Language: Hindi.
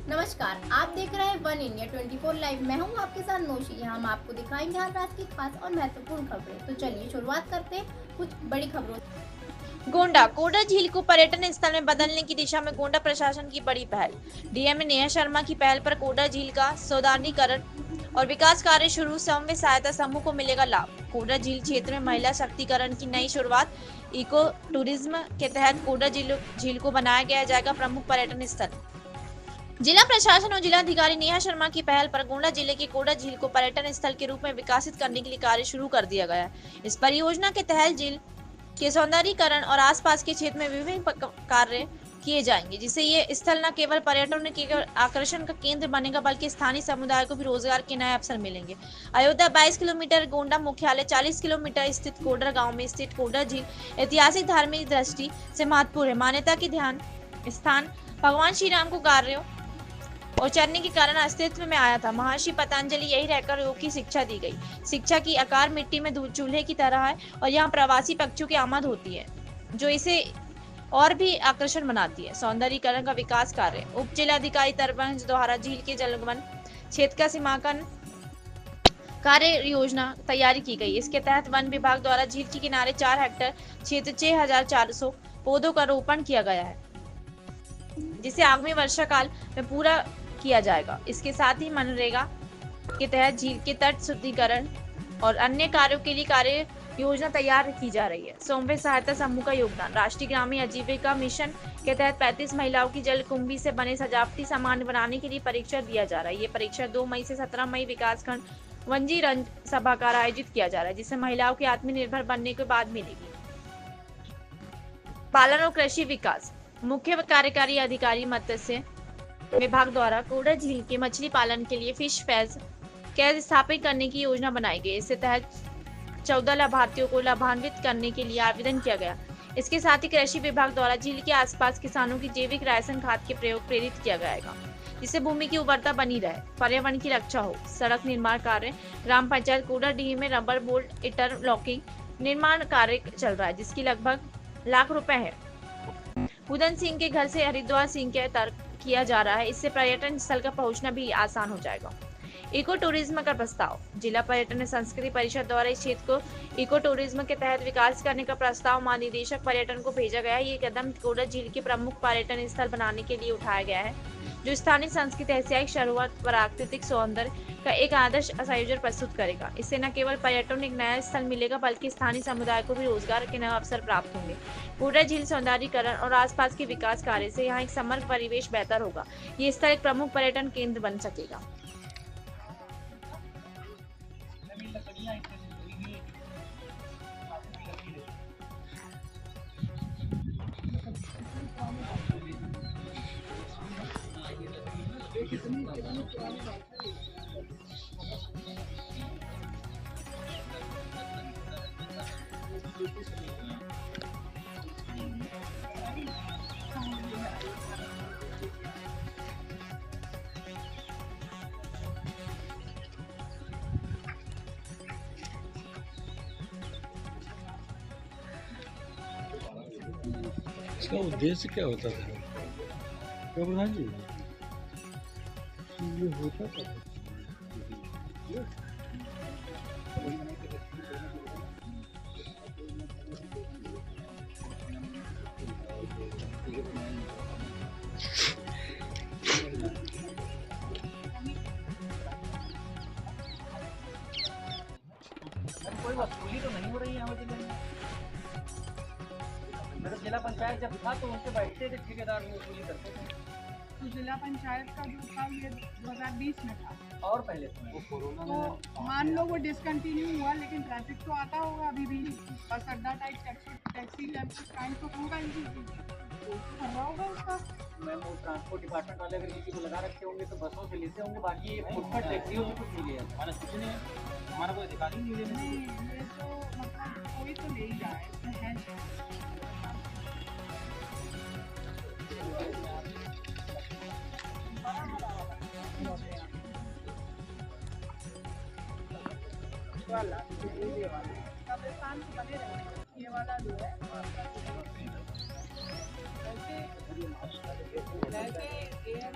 नमस्कार, आप देख रहे हैं वन इंडिया 24 लाइव। मैं हूं आपके साथ नौशी। यहाँ हम आपको दिखाएंगे हर रात की खास और महत्वपूर्ण खबरें। तो चलिए शुरुआत करते हैं कुछ बड़ी खबरों से। गोंडा कोडा झील को पर्यटन स्थल में बदलने की दिशा में गोंडा प्रशासन की बड़ी पहल। डीएम नेहा शर्मा की पहल पर कोडा झील का सौंदर्यीकरण और विकास कार्य शुरू। समन्वय सहायता समूह को मिलेगा लाभ। कोडा झील क्षेत्र में महिला शक्तिकरण की नई शुरुआत। इको टूरिज्म के तहत कोडा झील को बनाया गया जाएगा प्रमुख पर्यटन स्थल। जिला प्रशासन और जिलाधिकारी नेहा शर्मा की पहल पर गोंडा जिले के कोडा झील को पर्यटन स्थल के रूप में विकसित करने के लिए कार्य शुरू कर दिया गया है। इस परियोजना के तहत झील के सौंदर्यीकरण और आसपास के क्षेत्र में विभिन्न कार्य किए जाएंगे, जिससे ये स्थल न केवल पर्यटन के आकर्षण का केंद्र बनेगा बल्कि स्थानीय समुदाय को भी रोजगार के नए अवसर मिलेंगे। अयोध्या 22 किलोमीटर, गोंडा मुख्यालय 40 किलोमीटर स्थित कोडर गांव में स्थित कोडा झील ऐतिहासिक धार्मिक दृष्टि से महत्वपूर्ण है। मान्यता की ध्यान स्थान भगवान श्री राम को कार्यों और चरने के कारण अस्तित्व में आया था। महर्षि पतंजलि यही रहकर योग की शिक्षा दी गई। शिक्षा की आकार मिट्टी में चूल्हे की तरह है और यहाँ प्रवासी पक्षियों की आमद होती है, जो इसे और भी आकर्षण बनाती है। सौंदर्यीकरण का विकास कार्य उप जिलाधिकारी तरबंज द्वारा झील के जलवन क्षेत्र का सीमांकन कार्य योजना तैयारी की गई। इसके तहत वन विभाग द्वारा झील के किनारे 4 हेक्टेयर क्षेत्र 6400 पौधों का रोपण किया गया है, जिसे आगामी वर्षा काल में पूरा किया जाएगा। इसके साथ ही मनरेगा के तहत झील के तट शुद्धिकरण और अन्य कार्यों के लिए कार्य योजना तैयार की जा रही है। समन्वय सहायता समूह का योगदान राष्ट्रीय ग्रामीण आजीविका मिशन के तहत 35 महिलाओं की जल कुंभी से बने सजावटी सामान बनाने के लिए परीक्षण दिया जा रहा है। ये परीक्षण 2 मई से 17 मई विकासखंड वंजी रंज सभागार आयोजित किया जा रहा है, जिससे महिलाओं की आत्मनिर्भर बनने के बाद मिलेगी। पालन और कृषि विकास मुख्य कार्यकारी अधिकारी मत्स्य विभाग द्वारा कोडा झील के मछली पालन के लिए फिश फैज कैद स्थापित करने की योजना बनाई गई। इसके तहत 14 लाभार्थियों को लाभान्वित करने के लिए आवेदन किया गया। इसके साथ ही कृषि विभाग द्वारा झील के आसपास किसानों की जैविक रासायनिक खाद के प्रयोग प्रेरित किया जाएगा, जिससे भूमि की उर्वरता बनी रहे, पर्यावरण की रक्षा हो। सड़क निर्माण कार्य ग्राम पंचायत कोडा डीह में रबर बोल्ट इंटरलॉकिंग निर्माण कार्य चल रहा है, जिसकी लगभग लाख रुपए है। उदन सिंह के घर से हरिद्वार सिंह के तर्क किया जा रहा है। इससे पर्यटन स्थल का पहुंचना भी आसान हो जाएगा। इको टूरिज्म का प्रस्ताव जिला पर्यटन संस्कृति परिषद द्वारा इस क्षेत्र को इको टूरिज्म के तहत विकास करने का प्रस्ताव महानिदेशक पर्यटन को भेजा गया है। ये कदम कोडा झील के प्रमुख पर्यटन स्थल बनाने के लिए उठाया गया है, जो स्थानीय संस्कृति ऐतिहासिक शरूआत प्राकृतिक सौंदर्य का एक आदर्श संयोजन प्रस्तुत करेगा। इससे न केवल पर्यटन एक नया स्थल मिलेगा बल्कि स्थानीय समुदाय को भी रोजगार के नए अवसर प्राप्त होंगे। कोडा झील सौंदर्यीकरण और आसपास के विकास कार्य से यहाँ एक समग्र परिवेश बेहतर होगा। ये स्थल एक प्रमुख पर्यटन केंद्र बन सकेगा। इसका उद्देश्य क्या होता था? क्या प्रधान जी ये होता था? कोई वसूली तो नहीं हो रही है हमारे जिले में। मेरा जिला पंचायत जब था तो उनसे बैठते थे, ठेकेदार भी वसूली करते थे। तो जिला पंचायत का जो था ये 2020 में था, और पहले वो कोरोना तो मान लो वो डिसकंटिन्यू हुआ, लेकिन ट्रैफिक तो आता होगा अभी भी। बस अड्डा टाइप टैक्सी स्टैंड तो होगा ही, कर रहा होगा उसका। मैम वो ट्रांसपोर्ट डिपार्टमेंट वाले अगर किसी को लगा रखे होंगे तो बसों से लेते होंगे, बाकी फुटपाथ टैक्सियों से कुछ नहीं लिया। हमारा कुछ नहीं है, हमारा कोई अधिकारी नहीं लेने। नहीं, ये तो मतलब कोई तो ले ही रहा है, इसमें है वाला ये वाला कब्रिस्तान तो बने रहेंगे। ये वाला जो है वैसे एयर